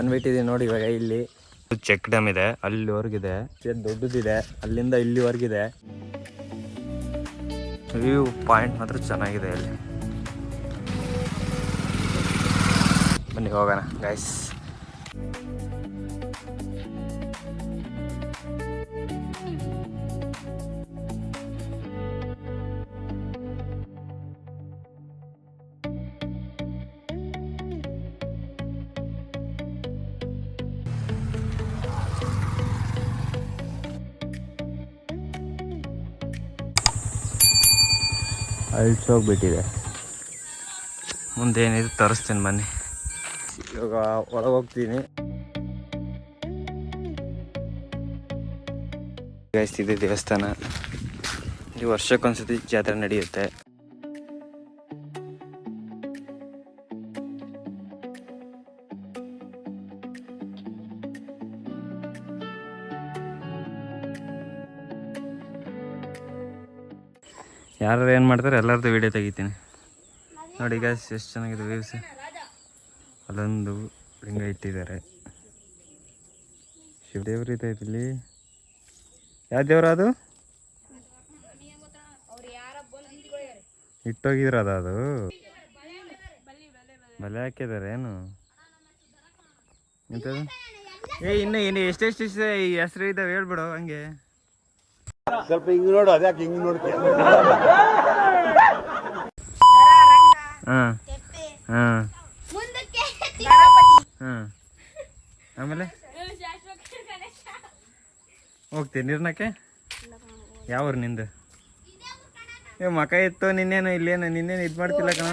ಬಂದ್ಬಿಟ್ಟಿದೆ ನೋಡಿ ಇವಾಗ. ಇಲ್ಲಿ ಚೆಕ್ ಡ್ಯಾಮ್ ಇದೆ, ಅಲ್ಲಿವರೆಗಿದೆ, ದೊಡ್ಡದಿದೆ, ಅಲ್ಲಿಂದ ಇಲ್ಲಿವರೆಗಿದೆ. ವ್ಯೂ ಪಾಯಿಂಟ್ ಮಾತ್ರ ಚೆನ್ನಾಗಿದೆ ಅಲ್ಲಿ. ಬನ್ನಿ ಹೋಗೋಣ ಗೈಸ್. ಅಳ್ಸೋಗ್ಬಿಟ್ಟಿದೆ. ಮುಂದೇನಿದೆ ತರಿಸ್ತೀನಿ ಬನ್ನಿ. ಇವಾಗ ಒಳಗೆ ಹೋಗ್ತೀನಿ. ಇದೆ ದೇವಸ್ಥಾನ. ಇಲ್ಲಿ ವರ್ಷಕ್ಕೊಂದ್ಸತಿ ಜಾತ್ರೆ ನಡೆಯುತ್ತೆ. ಯಾರು ಏನು ಮಾಡ್ತಾರೆ ಎಲ್ಲರದ್ದು ವಿಡಿಯೋ ತೆಗಿತೀನಿ ನೋಡಿ ಗೈಸ್. ಎಷ್ಟು ಚೆನ್ನಾಗಿದೆ ವ್ಯೂಸ್. ಅಲ್ಲೊಂದು ಲಿಂಗ ಇಟ್ಟಿದ್ದಾರೆ. ಶಿವದೇವ್ರ ಇದೆ ಇಲ್ಲಿ. ಯಾವ ದೇವ್ರ ಅದು? ಇಟ್ಟೋಗಿದ್ರ ಅದು ಬಲೆ ಹಾಕಿದ್ದಾರೆ ಏನು ಇಂಥದ್ದು? ಇನ್ನು ಎಷ್ಟೆಷ್ಟು ಈ ಹೆಸರು ಇದ್ದಾವೆ ಹೇಳ್ಬಿಡು ಹಂಗೆ. ಸ್ವಲ್ಪ ಹಿಂಗ್ ನೋಡು, ಅದ್ಯಾಕೆ ಹಿಂಗ್ ನೋಡ್ತೀಯ? ಆಮೇಲೆ ಹೋಗ್ತೀನಿ ನಿರ್ಣಯಕ್ಕೆ. ಯಾವ್ರು ನಿಂದು? ಮಕ ಇತ್ತು ನಿನ್ನೇನು ಇಲ್ಲೇನು ನಿನ್ನೇನು ಇದು ಮಾಡ್ತಿಲ್ಲ ಕಣ.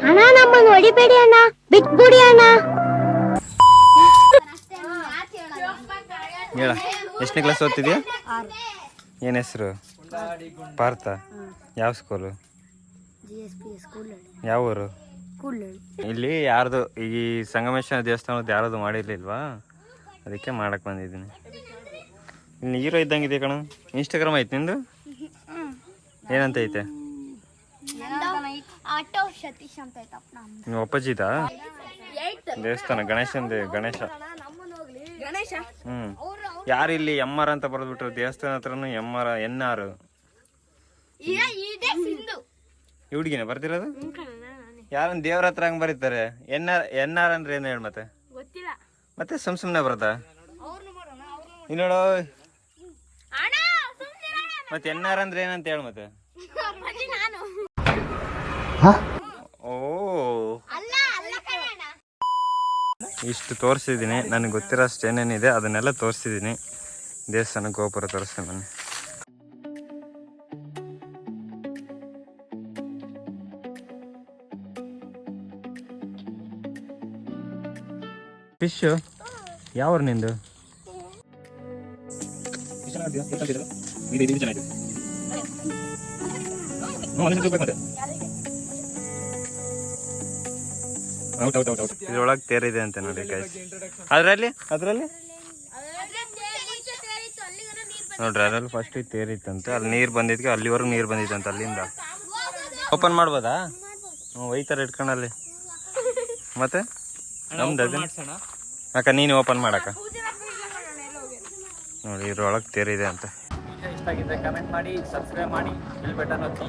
ಅಣ್ಣ ನಮ್ಮನ್ನು ಹೊಡಿಬೇಡಿ ಅಣ್ಣ, ಬಿಟ್ಬಿಡಿ ಅಣ್ಣ. ಹೇಳ, ಎಷ್ಟನೇ ಕ್ಲಾಸ್ ಓದ್ತಿದ್ಯಾ? ಏನು ಹೆಸರು? ಪಾರ್ಥ. ಯಾವ ಸ್ಕೂಲು? ಯಾವ ಊರು? ಇಲ್ಲಿ ಯಾರ್ದು ಈ ಸಂಗಮೇಶ್ವರ ದೇವಸ್ಥಾನದ ಯಾರದು ಮಾಡಿರ್ಲಿಲ್ವಾ, ಅದಕ್ಕೆ ಮಾಡಕ್ ಬಂದಿದ್ದೀನಿ. ಇಲ್ಲಿ ಹೀರೋ ಇದ್ದಂಗಿದೆ ಕಣ. ಇನ್ಸ್ಟಾಗ್ರಾಮ್ ಐತೆ ನಿಂದು? ಏನಂತ ಐತೆ? ನೀವು ಅಪ್ಪಾಜಿದಾ? ದೇವಸ್ಥಾನ ಗಣೇಶ. ಯಾರು ಇಲ್ಲಿ ಎಮ್ಮಾರ ಅಂತ ಬರೆದ್ಬಿಟ್ರು ದೇವಸ್ಥಾನ ಹತ್ರನು. ಎಮ್ಮಾರ ಎನ್ನಾರು ಈ ಹುಡುಗಿನ ಬರ್ತಿರೋದು? ಯಾರನ್ನ ದೇವ್ರ ಹತ್ರ ಹಂಗ್ ಬರೀತಾರೆ? ಎನ್ನಾರ್ ಅಂದ್ರೆ ಏನು ಹೇಳಿ ಮತ್ತೆ? ಮತ್ತೆ ಸುಮ್ನೆ ಬರತ್ತಾ? ನೋಡು ಮತ್ತೆ ಎನ್ನಾರ್ ಅಂದ್ರೆ ಏನಂತ ಹೇಳಿ ಮತ್ತೆ? ಓ ಇಷ್ಟು ತೋರಿಸಿದ್ದೀನಿ. ನನಗೆ ಗೊತ್ತಿರೋ ಅಷ್ಟು ಏನೇನಿದೆ ಅದನ್ನೆಲ್ಲ ತೋರಿಸಿದ್ದೀನಿ. ದೇವಸ್ಥಾನ ಗೋಪುರ ತೋರಿಸ್ತೀನಿ ಬನ್ನಿ. ಫಿಶ್ ಯಾವ ನಿಂದು? ಇದ್ರೊಳಗೆ ತೇರಿದೆ ಅಂತ ನೋಡಿ ಗೈಸ್. ಅದ್ರಲ್ಲಿ ನೋಡ್ರಿ, ಅದ್ರಲ್ಲಿ ಫಸ್ಟ್ ತೇರಿತ್ತಂತೆ. ಅಲ್ಲಿ ನೀರು ಬಂದಿದ್ಕೆ ಅಲ್ಲಿವರೆಗೂ ನೀರು ಬಂದಿತ್ತಂತ. ಅಲ್ಲಿಂದ ಓಪನ್ ಮಾಡ್ಬೋದಾ? ಒಯ್ತಾರೆ ಇಟ್ಕೊಂಡಲ್ಲಿ. ಮತ್ತೆ ನಮ್ದು ಅದೇ ಅಕ್ಕ, ನೀನು ಓಪನ್ ಮಾಡಕ್ಕ. ನೋಡಿ ಇದ್ರೊಳಗೆ ತೇರಿದೆ ಅಂತ. ಇಷ್ಟ ಆಗಿದ್ರೆ ಕಮೆಂಟ್ ಮಾಡಿ, ಸಬ್ಸ್ಕ್ರೈಬ್ ಮಾಡಿ, ಬೆಲ್ ಬಟನ್ ಒತ್ತಿ.